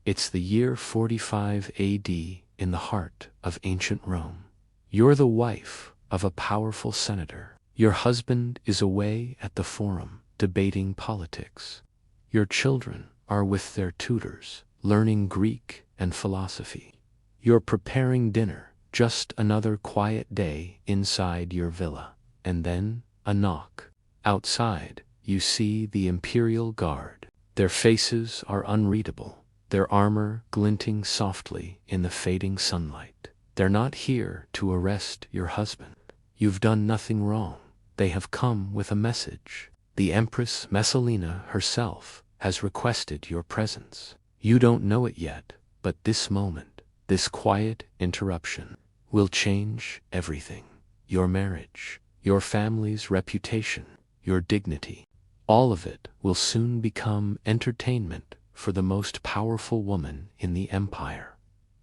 It's the year 45 AD in the heart of ancient Rome. You're the wife of a powerful senator. Your husband is away at the forum, debating politics. Your children are with their tutors, learning Greek and philosophy. You're preparing dinner, just another quiet day inside your villa. And then, a knock. Outside, you see the imperial guard. Their faces are unreadable, their armor glinting softly in the fading sunlight. They're not here to arrest your husband. You've done nothing wrong. They have come with a message. The Empress Messalina herself has requested your presence. You don't know it yet, but this moment, this quiet interruption, will change everything. Your marriage, your family's reputation, your dignity. All of it will soon become entertainment for the most powerful woman in the empire.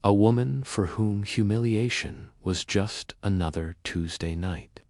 A woman for whom humiliation was just another Tuesday night.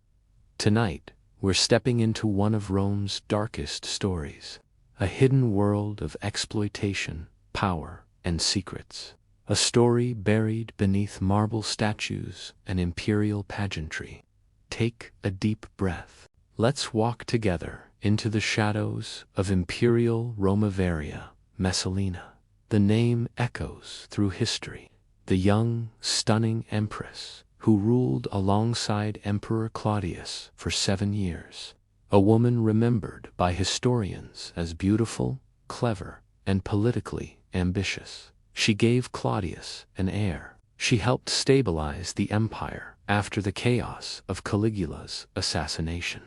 Tonight, we're stepping into one of Rome's darkest stories. A hidden world of exploitation, power, and secrets. A story buried beneath marble statues and imperial pageantry. Take a deep breath. Let's walk together into the shadows of imperial Valeria Messalina. The name echoes through history. The young, stunning empress who ruled alongside Emperor Claudius for 7 years. A woman remembered by historians as beautiful, clever, and politically ambitious. She gave Claudius an heir. She helped stabilize the empire after the chaos of Caligula's assassination.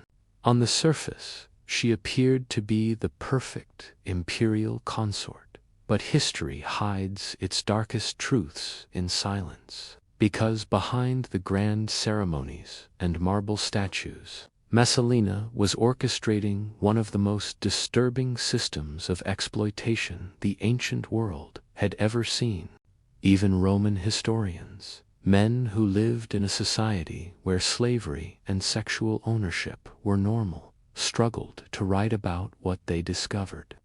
On the surface, she appeared to be the perfect imperial consort, but history hides its darkest truths in silence. Because behind the grand ceremonies and marble statues, Messalina was orchestrating one of the most disturbing systems of exploitation the ancient world had ever seen. Even Roman historians, men who lived in a society where slavery and sexual ownership were normal, struggled to write about what they discovered.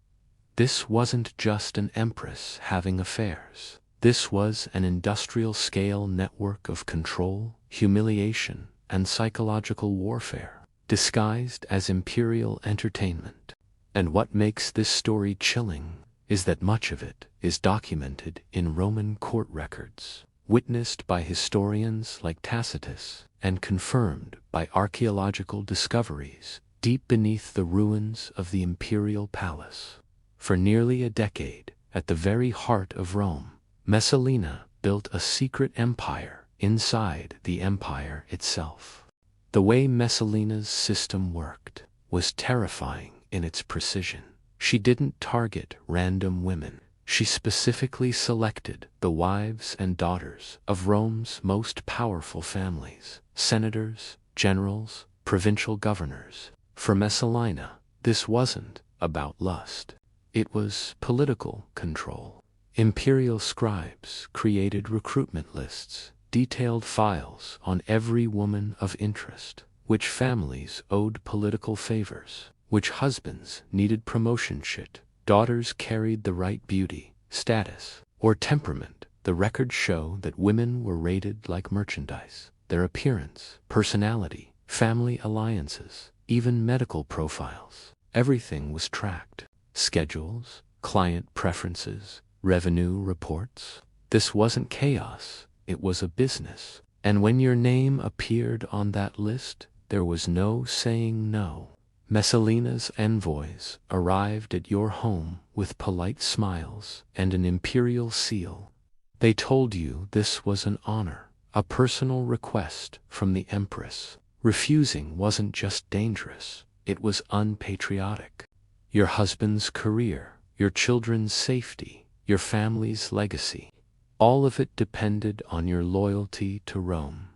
This wasn't just an empress having affairs. This was an industrial-scale network of control, humiliation, and psychological warfare, disguised as imperial entertainment. And what makes this story chilling is that much of it is documented in Roman court records, witnessed by historians like Tacitus, and confirmed by archaeological discoveries deep beneath the ruins of the imperial palace. For nearly a decade, at the very heart of Rome, Messalina built a secret empire inside the empire itself. The way Messalina's system worked was terrifying in its precision. She didn't target random women. She specifically selected the wives and daughters of Rome's most powerful families, senators, generals, provincial governors. For Messalina, this wasn't about lust. It was political control. Imperial scribes created recruitment lists, detailed files on every woman of interest, which families owed political favors, which husbands needed promotionship, daughters carried the right beauty, status, or temperament. The records show that women were rated like merchandise. Their appearance, personality, family alliances, even medical profiles. Everything was tracked. Schedules, client preferences, revenue reports. This wasn't chaos, it was a business. And when your name appeared on that list, there was no saying no. Messalina's envoys arrived at your home with polite smiles and an imperial seal. They told you this was an honor, a personal request from the Empress. Refusing wasn't just dangerous, it was unpatriotic. Your husband's career, your children's safety, your family's legacy, all of it depended on your loyalty to Rome.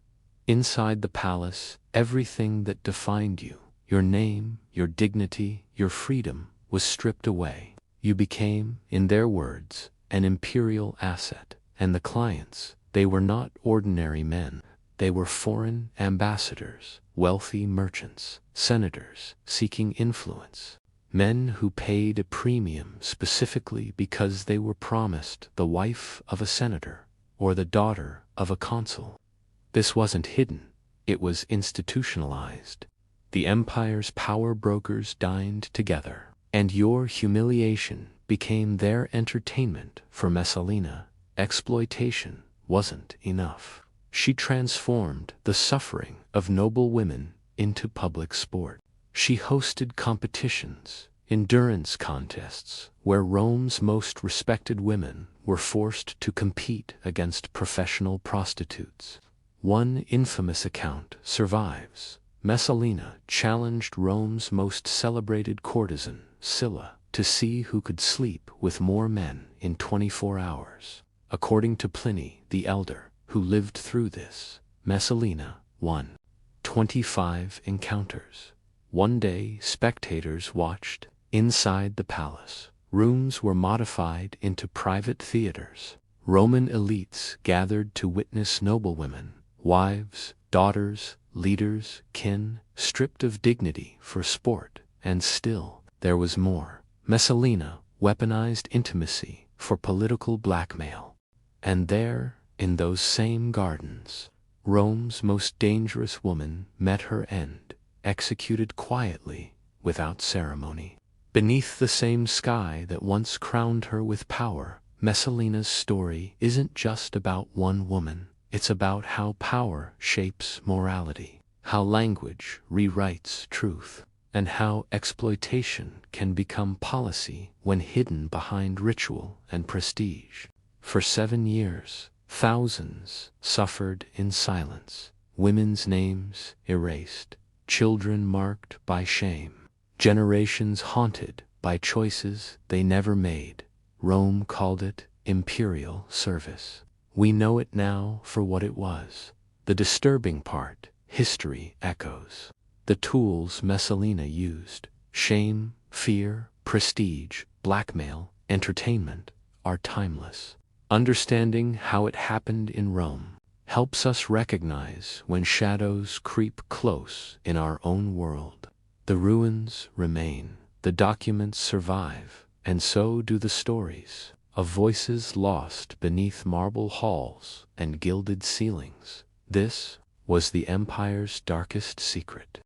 Inside the palace, everything that defined you, your name, your dignity, your freedom, was stripped away. You became, in their words, an imperial asset. And the clients, they were not ordinary men. They were foreign ambassadors, wealthy merchants, senators seeking influence. men who paid a premium specifically because they were promised the wife of a senator or the daughter of a consul. This wasn't hidden, it was institutionalized. The empire's power brokers dined together, and your humiliation became their entertainment. For Messalina, exploitation wasn't enough. She transformed the suffering of noble women into public sport. She hosted competitions, endurance contests, where Rome's most respected women were forced to compete against professional prostitutes. One infamous account survives. Messalina challenged Rome's most celebrated courtesan, Sylla, to see who could sleep with more men in 24 hours. According to Pliny the Elder, who lived through this, Messalina won 25 encounters. One day, spectators watched. Inside the palace, rooms were modified into private theaters. Roman elites gathered to witness noblewomen, wives, daughters, leaders, kin, stripped of dignity for sport. And still, there was more. Messalina weaponized intimacy for political blackmail. And there, in those same gardens, Rome's most dangerous woman met her end, executed quietly, without ceremony. Beneath the same sky that once crowned her with power, Messalina's story isn't just about one woman. It's about how power shapes morality, how language rewrites truth, and how exploitation can become policy when hidden behind ritual and prestige. For 7 years, thousands suffered in silence, women's names erased, children marked by shame, generations haunted by choices they never made. Rome called it imperial service. We know it now for what it was. The disturbing part, history echoes. The tools Messalina used, shame, fear, prestige, blackmail, entertainment, are timeless. Understanding how it happened in Rome helps us recognize when shadows creep close in our own world. The ruins remain, the documents survive, and so do the stories of voices lost beneath marble halls and gilded ceilings. This was the empire's darkest secret.